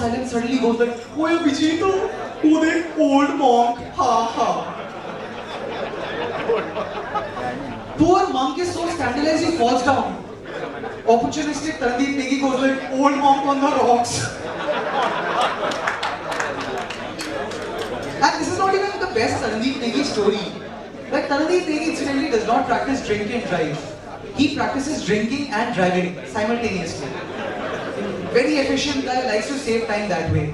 silence, suddenly goes like, "Oh, Abhijit, oh, that old monk, ha ha." Poor monk is so scandalized he falls down. Opportunistic Tarandeep Negi goes like, "Old monk on the rocks." And this is not even the best Tarandeep Negi story. Like Tarandeep Negi incidentally does not practice drink and drive. He practices drinking and driving simultaneously. Very efficient guy, likes to save time that way.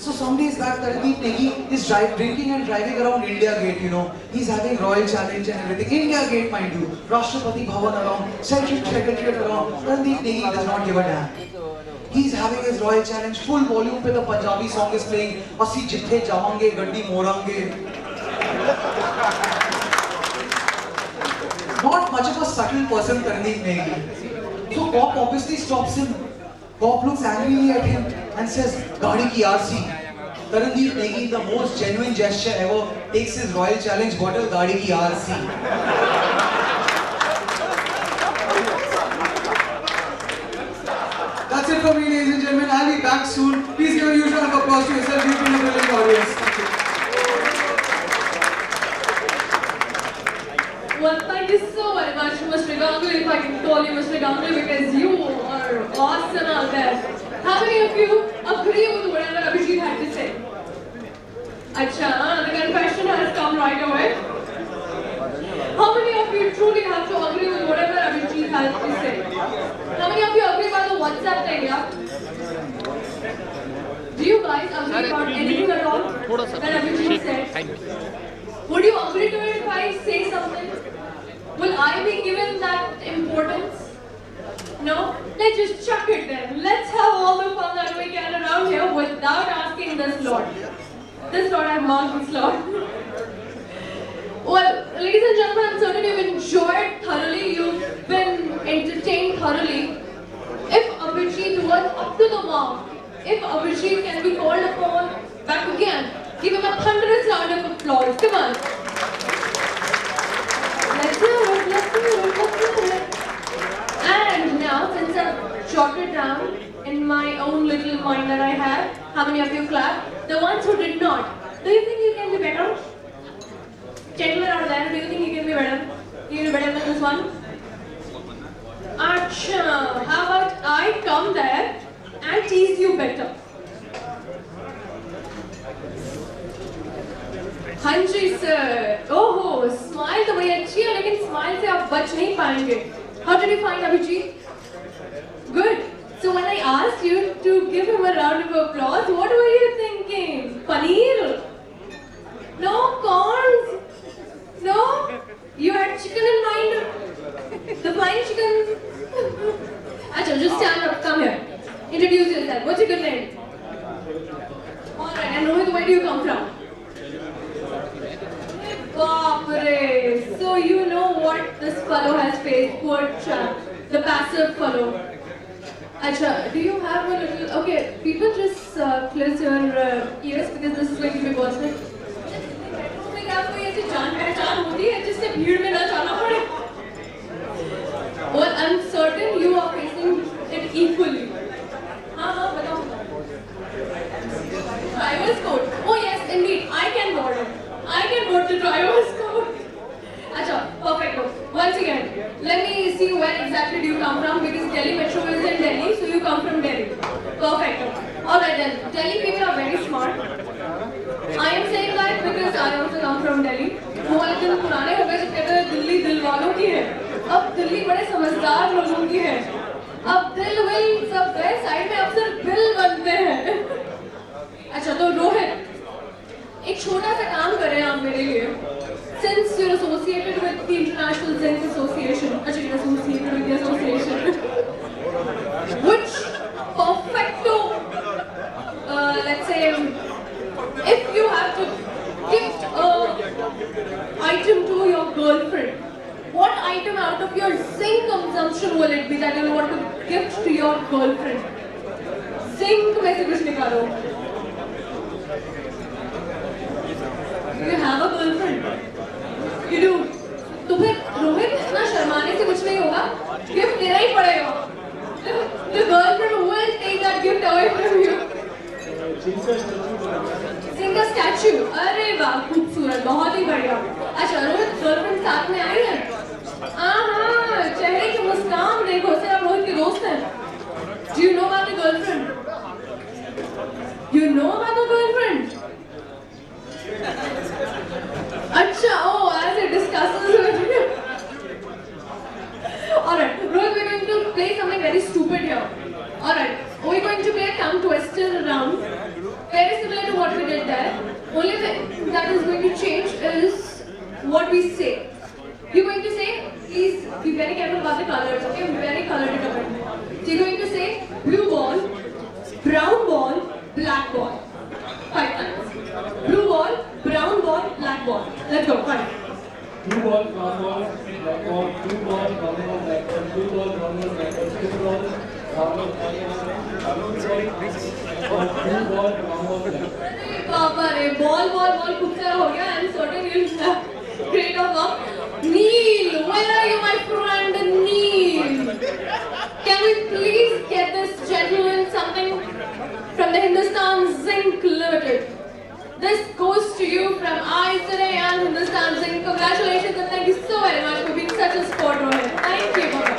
So some days back, Tarandeep Negi is drinking and driving around India Gate, you know. He's having Royal Challenge and everything. India Gate, mind you. Rashtrapati Bhavan along, Secretariat along. Tarandeep Negi does not give a damn. He's having his Royal Challenge, full volume pe the Punjabi song is playing. Assi jithe jawange, gaddi morange. Not much of a subtle person, Tarandeep Negi. So cop obviously stops him. Cop looks angrily at him and says, "Gaadi ki RC." Tarandeep Negi, the most genuine gesture ever, takes his Royal Challenge bottle, "Gaadi ki RC." That's it for me, ladies and gentlemen. I'll be back soon. Please give a huge round of applause to yourself. You've been a brilliant audience. Thank you. Well, thank you so very much, Mr. Ganguly, if I can call you Mr. Ganguly, because you are awesome out there. How many of you agree with whatever Abhijit had to say? Acha, the confession has come right away. How many of you truly have to agree with whatever Abhijit has to say? How many of you agree by the WhatsApp thing, yeah? Do you guys agree about anything at all that Abhijit said? Would you agree to it if I say something? Will I be given that importance? No? Let's just chuck it then. Let's have all the fun that we can around here without asking this Lord. This Lord, I've marked this Lord. Well, ladies and gentlemen, I'm certain you've enjoyed thoroughly, you've been entertained thoroughly. If Abhijit was up to the mark, if Abhijit can be called upon back again, give him a 100th round of applause. Come on. Let's do it, let's do it, let's do it. And now, since I've jotted down in my own little mind that I have, how many of you clap? The ones who did not. Do you think you can be better? Gentlemen out there, do you think you can be better? You can be better than this one? Acha, how about I come there and tease you better? हाँ जी sir, ओहो, smile तो बड़ी अच्छी है, लेकिन smile से आप बच नहीं पाएंगे. How did you find Abhijit? Good. So when I asked you to give him a round of applause, what were you thinking? Paneer? No corns? No? You had chicken in mind? The flying chicken? Acha, just stand up, come here. Introduce yourself. What's your good name? Alright, and Rohit, where do you come from? Baapre. So you know what this fellow has faced, poor chap. The passive fellow. Acha, do you have a little... Okay, people just close your ears because this is going to be personal. आपको ये जान पहचान होती है जिससे भीड़ में ना जाना पड़े. Well, I'm certain you are facing it equally. हाँ बताओ. Driver's code. Oh yes, indeed, I can board it. I can board the driver's code. अच्छा, perfect. Once again, let me see where exactly do you come from, because Delhi Metro is in Delhi, so you come from Delhi. Perfect. Alright then, Delhi people are very smart. I am saying that because I also come from Delhi. वो वाले दिन पुराने हो गए जब कहते हैं दिल्ली दिल वालों की है. अब दिल्ली बड़े समझदार लोगों की है. अब दिल विल सब गए साइड में, अब सिर्फ बिल बनते हैं. अच्छा तो रोहित, एक छोटा सा काम करें आप मेरे लिए. Since you're associated with the International Zinc Association, actually you're associated with the association, which perfecto, let's say, if you have to gift a item to your girlfriend, what item out of your zinc consumption will it be that you want to gift to your girlfriend? Zinc में से कुछ निकालो. Do you have a girlfriend? You do. तो फिर रोहित इतना शर्माने से कुछ नहीं होगा. गिफ्ट देना ही पड़ेगा. The girlfriend will take that gift away from you. Singh का स्टैचू, अरे वाह खूबसूरत, बहुत ही बढ़िया। अच्छा रोहित गर्लफ्रेंड साथ में आई है? हाँ, चेहरे की मुस्कान देखो, से आप रोहित के दोस्त हैं। Do you know about the girlfriend? You know about the girlfriend? अच्छा, oh, as it discusses with you. Alright, Rohit, we're going to play something very stupid here. Alright, we're going to play a tongue twister round. Very similar to what we did there. Only thing that is going to change is what we say. You're going to say, please be very careful about the colors, okay? Very color determined. So you're going to say blue ball, brown ball, black ball. 5 times. Blue ball, brown ball, black ball. Let's go. 5. Blue ball, brown ball, black ball, blue ball, brown ball, black ball, blue ball, brown ball, black ball, blue ball, brown ball, blue ball, brown ball, black ball. Papa, ball खूब सारा हो गया. I'm certain you'll have great of luck. Neil, where are you, my friend? Neil, can we please get this gentleman something from the Hindustan Zinc Limited? This goes to you from I today and Hindustan Zinc. Congratulations and thank you so very much for being such a sport, Rohit. Thank you, Papa.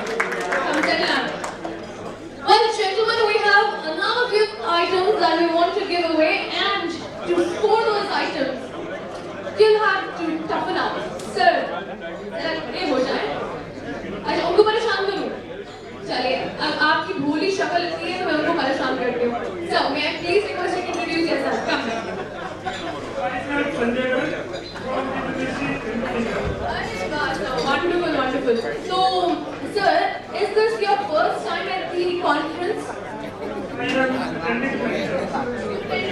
Come settle down. Well, gentlemen, we have another few items that we want to give away, and to score those items, you'll have to toughen up. Sir, ये हो जाए. अच्छा, उनको परेशान करूँ? चलिए, अब आपकी भोली शक्ल इतनी है तो मैं उनको परेशान करती हूँ. So, may I please request you to introduce yourself? Come here. Wonderful, wonderful. So, sir, is this your first time at the conference?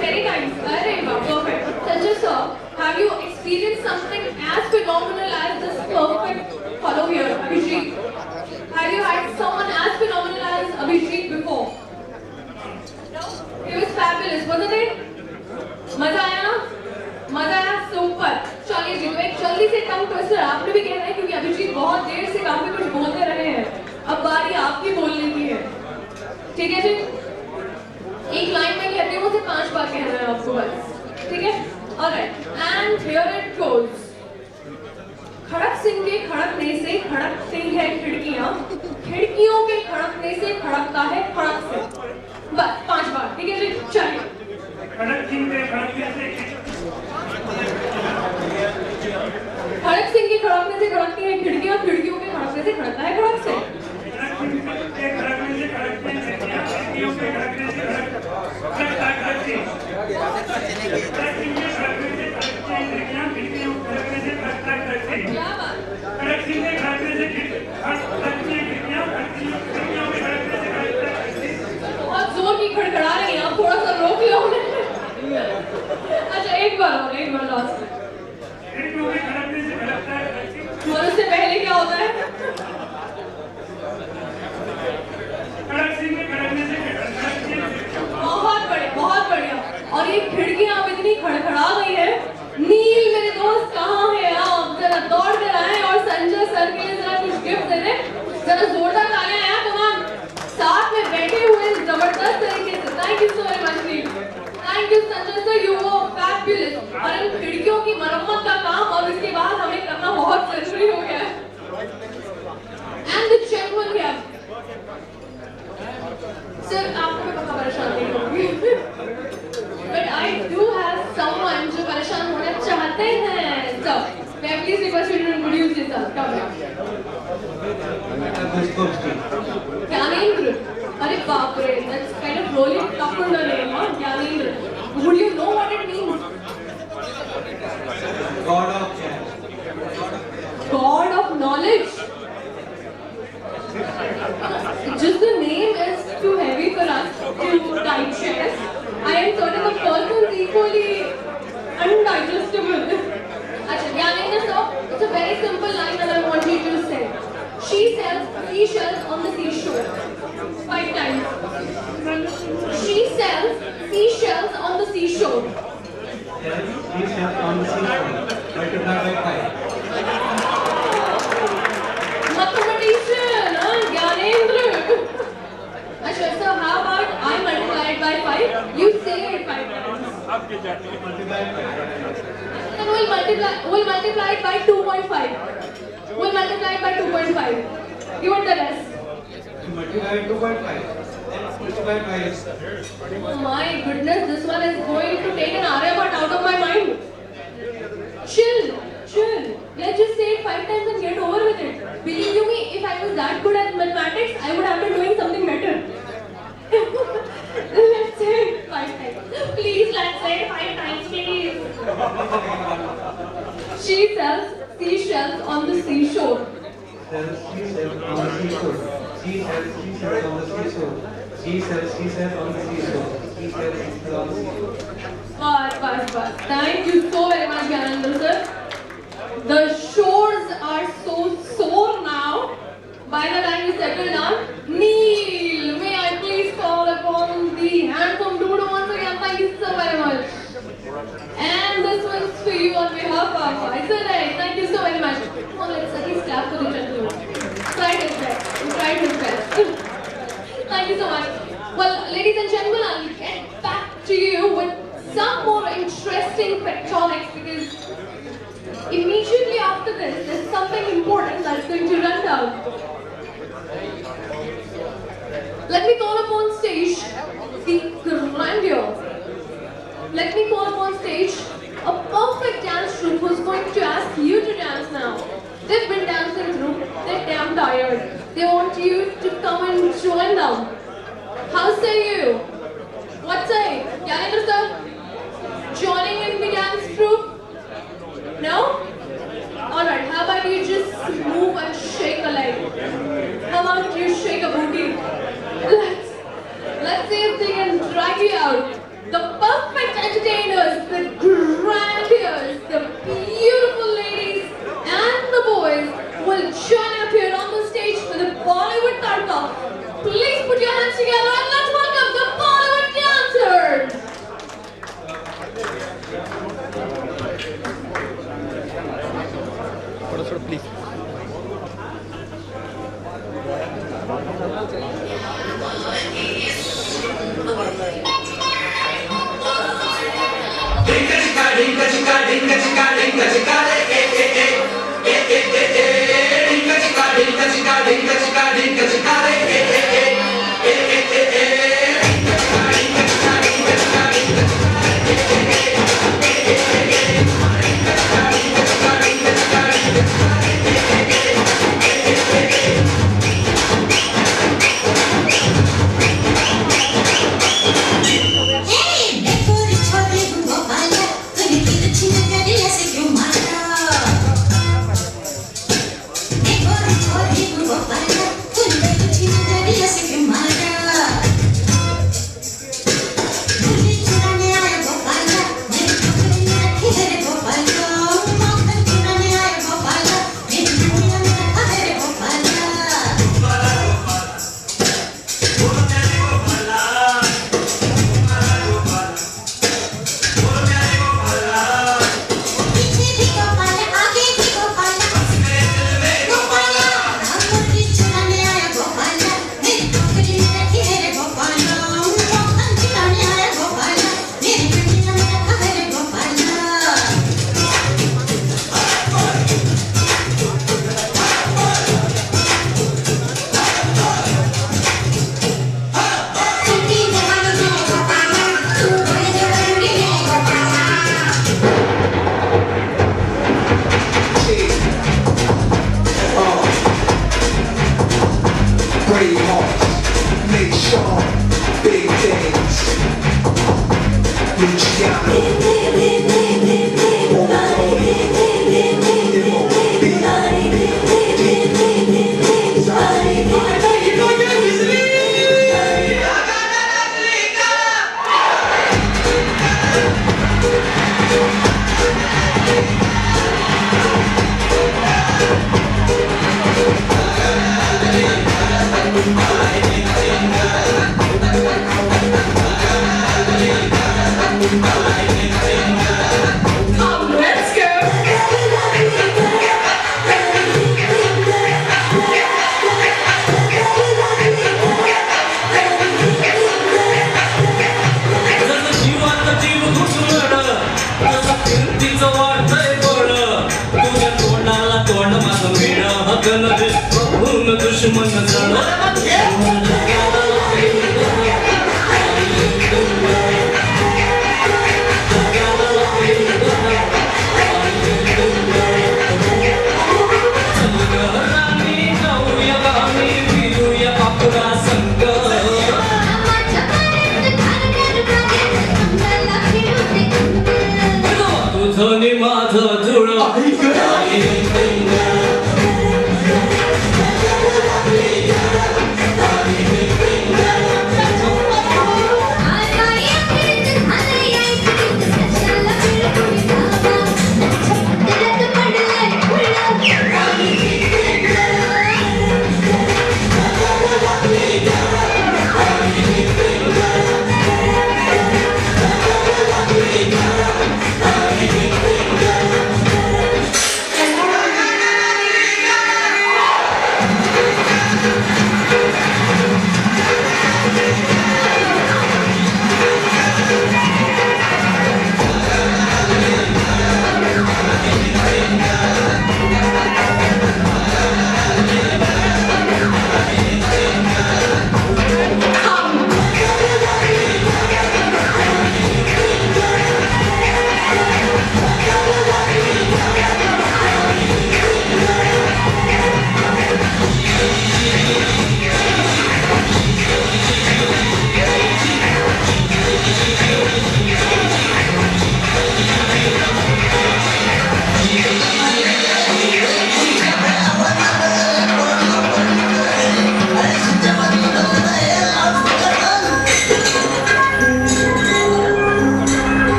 Very nice. Arey, wow, perfect. Sanjay sir, have you experienced something as phenomenal as this perfect fellow here, Abhijit? Have you had someone as phenomenal as Abhijit before? No? It was fabulous, wasn't it? मजा आया ना? मजा आया, super. चलिए जी, तो एक जल्दी से टंग ट्विस्टर आपने भी कहना है क्योंकि अभिजीत बहुत देर से काफी कुछ बोलते रहे हैं. अब बारी आपकी बोलने की है. ठीक है जी? एक लाइन में कहती हूँ, उसे 5 बार कहना है आपको बस. ठीक है? Alright, and here it goes. खड़क सिंह के खड़कने से खड़कती है खिड़कियाँ, खिड़कियों के खड़कने से खड़कता है खड़क से. बस 5 बार. ठीक है जी? चलिए. खड़क सिंह के खड़कने से खड़क सिंह के खड़कने से खड़कती है खिड़कियाँ, खिड़कियों के खड़कने से खड़कता है खड़क से. क्या बात. बहुत जोर की खड़खड़ा रही हैं आप, थोड़ा सा रोक लो. अच्छा, एक बार लास्ट. और उससे पहले क्या होता है? बहुत बढ़िया, बहुत बढ़िया. और ये खिड़कियां अब इतनी खड़खड़ा गई है. नील मेरे दोस्त कहाँ है आप? जरा दौड़ कर आए और संजय सर के लिए जरा कुछ गिफ्ट दे दें. जरा जोरदार तालियां हैं तमाम साथ में बैठे हुए जबरदस्त तरीके से. Thank you so very much Neel. Thank you Sanjay sir, you were fabulous. और इन खिड़कियों की मरम्मत का काम और इसके बाद हमें करना बहुत जरूरी हो गया है. And the gentleman here. Sir आपको मैं पक्का परेशान नहीं करूंगी. But I do have someone जो परेशान होना चाहते हैं. So, may I please request you to introduce yourself? Come here. Gyanendra. अरे बाप रे, that's kind of really tough on the name, huh? Gyanendra. Would you know what it means? God of chess. God of knowledge. Just the name is too heavy for us to digest. I am certain the person is equally undigestible. Actually, Gyanendra sir, it's a very simple line that I want you to say. She sells seashells on the seashore. 5 times. She sells seashells on the seashore. Seashells on the seashore. Multiply by 5. Mathematician, huh? Gyanendra. Achha, so how about I multiply it by 5? You say it 5 times. And we'll multiply it by 2.5. We'll multiply it by 2.5. Give it the rest. Multiply 2.5. Multiply by Oh my goodness, this one is going to take an Aryabhat out of my mind. Chill. Let's just say it 5 times and get over with it. Believe you me, if I was that good at mathematics, I would have been doing something better. Let's say it 5 times. Please, let's say it 5 times, please. She sells seashells on the seashore. She sells on the seashore. She sells on the seashore. She sells on the seashore. She sells on the seashore. Bas. Thank you so very much, Gyanendra sir. The shores are so sore now. By the time you settle down, Neil, may I please call upon the handsome dude once again? Thank you so very much. And this one's for you on behalf of Isolate. Thank you so very much. Come on, let's at least clap for the gentleman. Tried his best. He tried his best. Thank you so much. Well, ladies and gentlemen, I'll get back to you with some more interesting pectonics because immediately after this, there's something important that's going to run down. Let me call upon stage the grandeur. Let me call upon stage a perfect dance troupe who's going to ask you to dance now. They've been dancing through, they're damn tired. They want you to come and join them. How say you? What say? Gyanendra sir? Joining in the dance troupe? No? Alright, how about you just move and shake a leg? How about you shake a booty? Let's see if they can drag you out. The perfect entertainers, the grandeurs, the beautiful ladies and the boys will join up here on the stage for the Bollywood Tadka. Please put your hands together and let's welcome the Bollywood dancers. Please. Brave hearts, nation, big things. Luciano, Let's go. जसं जीवात जीव घुसमट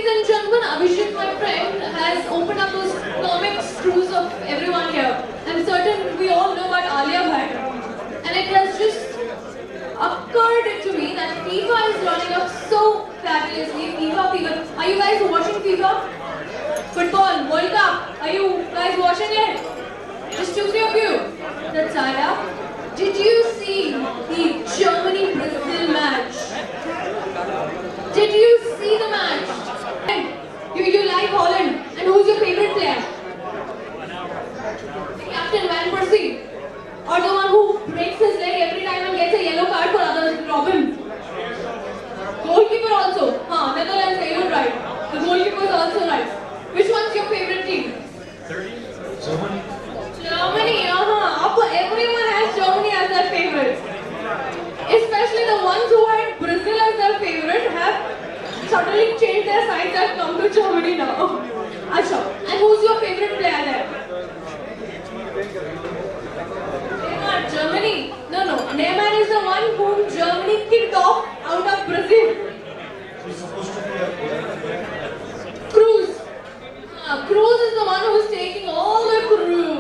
and gentlemen, Abhishek, my friend, has opened up those comic screws of everyone here. I'm certain we all know about Alia Bhatt. And it has just occurred to me that FIFA is running up so fabulously. FIFA. Are you guys watching FIFA? Football, World Cup. Are you guys watching it? Just two, three of you. Natsara, did you see the Germany-Brazil match? Did you see the match? And you like Holland. And who's your favorite player? Captain Van Persie. Or the one who breaks his leg every time and gets a yellow card for others, Robin. Goalkeeper also. Netherlands, you're right. The goalkeeper is also right. Which one's your favorite team? Germany. Germany, everyone has Germany as their favorite. Especially the ones who had Brazil as their favorite have suddenly changed their sides and come to Germany now. Acha. And who's your favorite player there? Neymar, Germany. No. Neymar is the one whom Germany kicked off out of Brazil. Cruz. Cruz is the one who's taking all the cruise.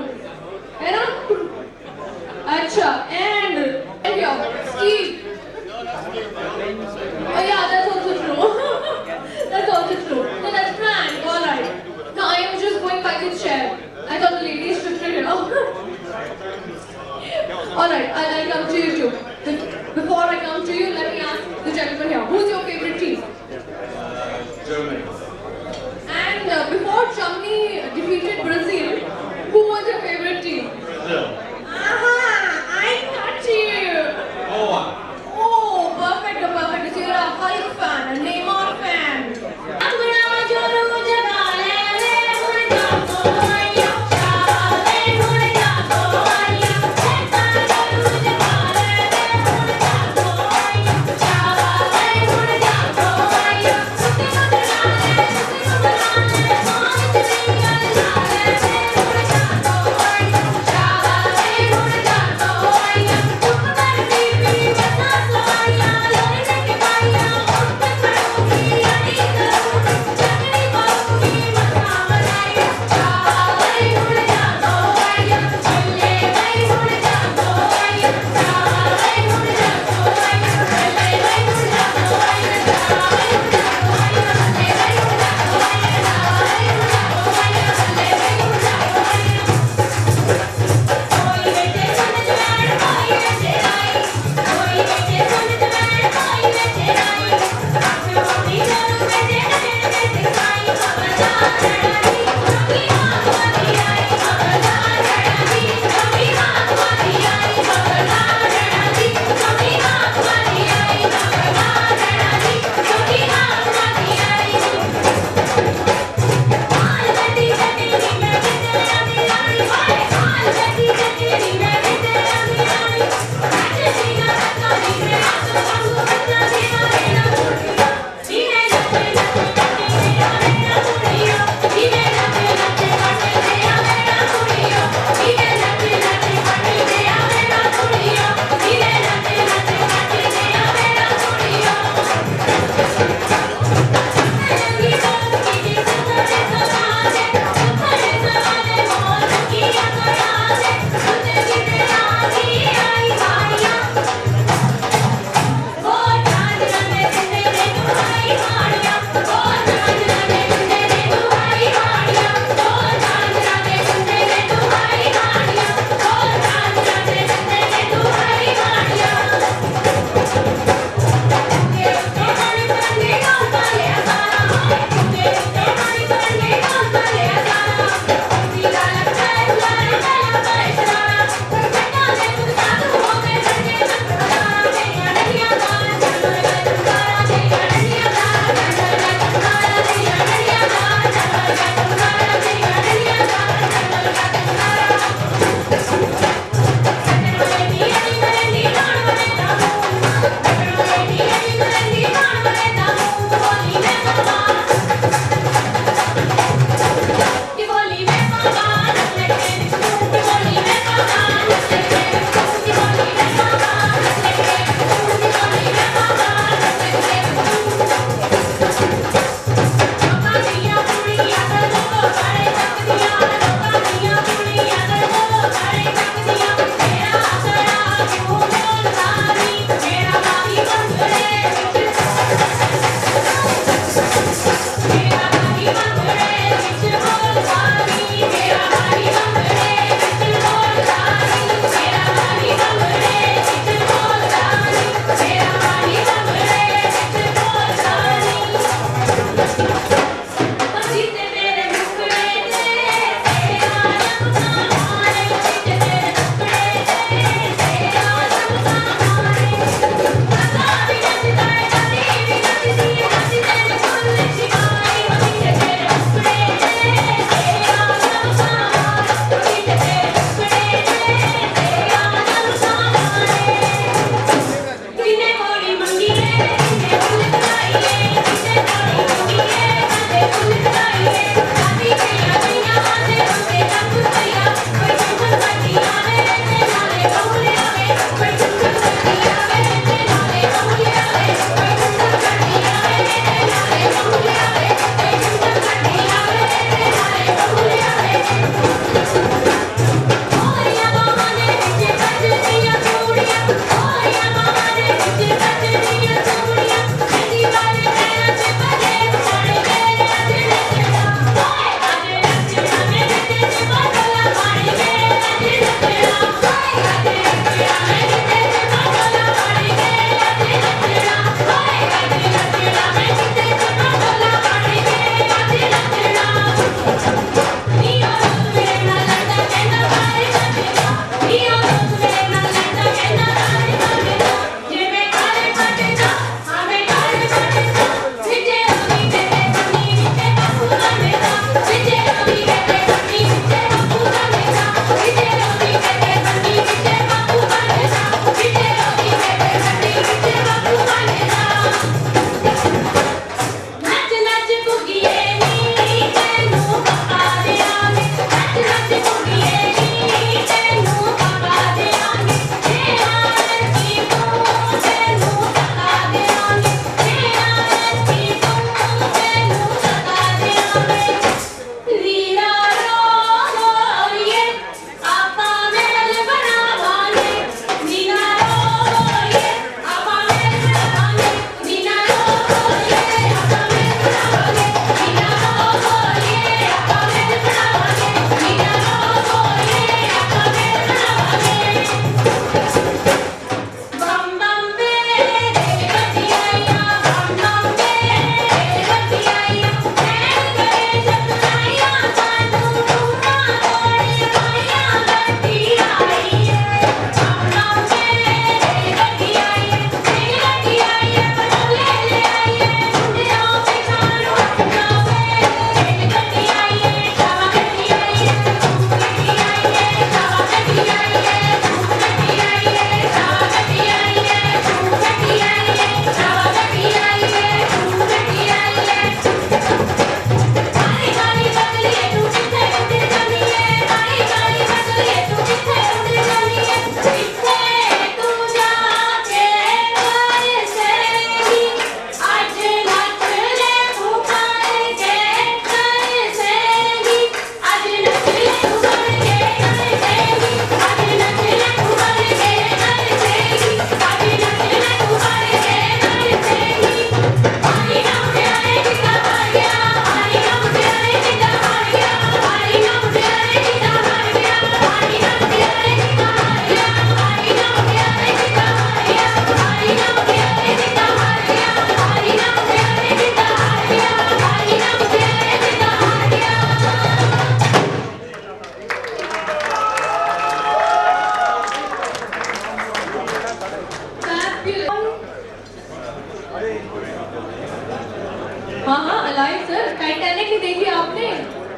नहीं देखी आपने?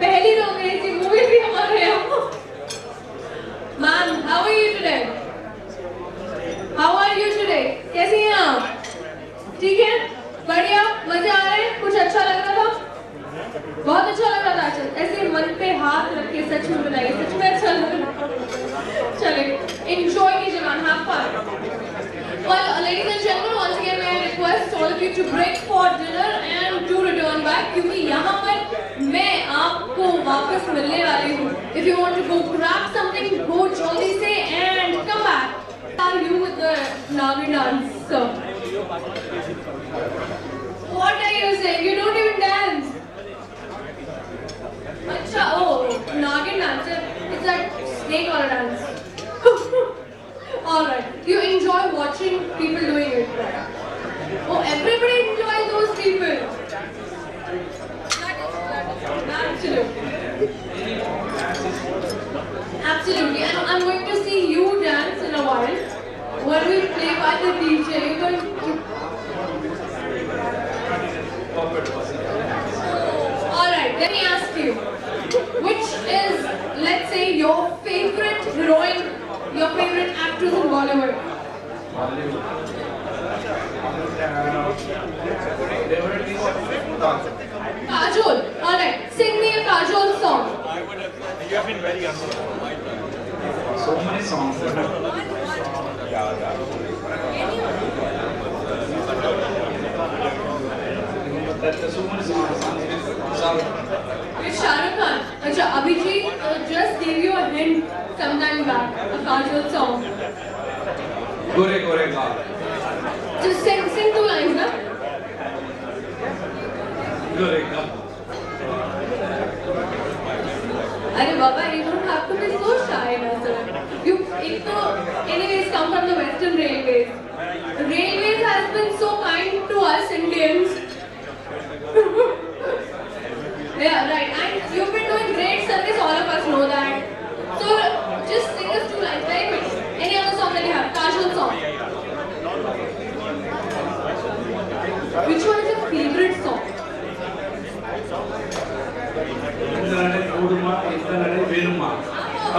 पहली रो गई थी, movie भी हमारे यहाँ। Ma'am, how are you today? How are you today? कैसी हैं आप? ठीक है? बढ़िया? मजे आ रहे हैं? कुछ अच्छा लग रहा था? बहुत अच्छा लग रहा था। अच्छा, ऐसे मन पे हाथ रख के सच में बनाइए, सच में अच्छा लग रहा है। चलिए, enjoy कीजिए ma'am, have fun. Well, ladies and gentlemen, once again may I request all of you to break for dinner and to return back, क्योंकि यहाँ पर मैं आपको वापस मिलने वाली हूँ. If you want to go grab something, go जल्दी से and come back. Are you with the Nagi dance, sir? What are you saying? You don't even dance. अच्छा, oh, Nagi dance. It's that snake or dance. Alright, you enjoy watching people doing it, right? Oh, everybody enjoys those people. Absolutely. Absolutely, and I'm going to see you dance in a while. When we play by the DJ, you're going to... Alright, let me ask you. Which is, let's say, your favorite heroine, your favorite actress in Bollywood? Kajol. Alright, sing me a Kajol song. You have been very So many songs. That's so many songs. With Shah Rukh Khan. Acha, Abhijit just gave you a hint sometime back, a Kajol song. Gore Gore Ga. Just sing two lines, na? Gore Ga. Arey Baba, you don't have to be so shy, na sir. You, anyways, come from the Western Railways. Railways has been so kind to us Indians. Yeah, right. And you've been doing great service, all of us know that. So, just sing us two lines, very quick. Any other song that you have? Kajol song. Which one is your favorite song? இந்தனடை போடுமா இந்தனடை வேணுமா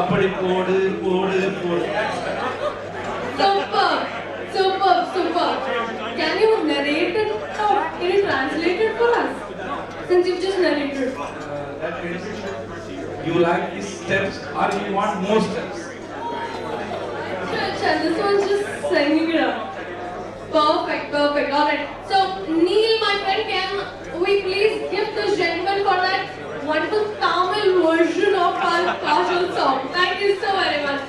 அப்படி போடு போடு போடு. Superb, superb, superb. Can you narrate it or can you translate it for us? Since you've just narrated. That means you like these steps or you want more steps? Acha, this one's just singing it up. Perfect, perfect. Alright. So, Neil, my friend, can we please give this gentleman for that wonderful Tamil version of our Kajol song? Thank you so very much.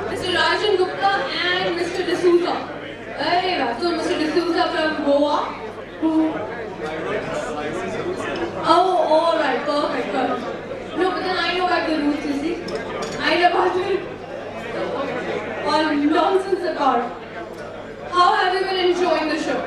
Mr. Rajan Gupta and Mr. D'Souza. So, Mr. D'Souza from Goa. Who? Oh, alright, perfect, perfect. No, but then I know about the roots, you see. I know about it. All nonsense apart. How have you been enjoying the show?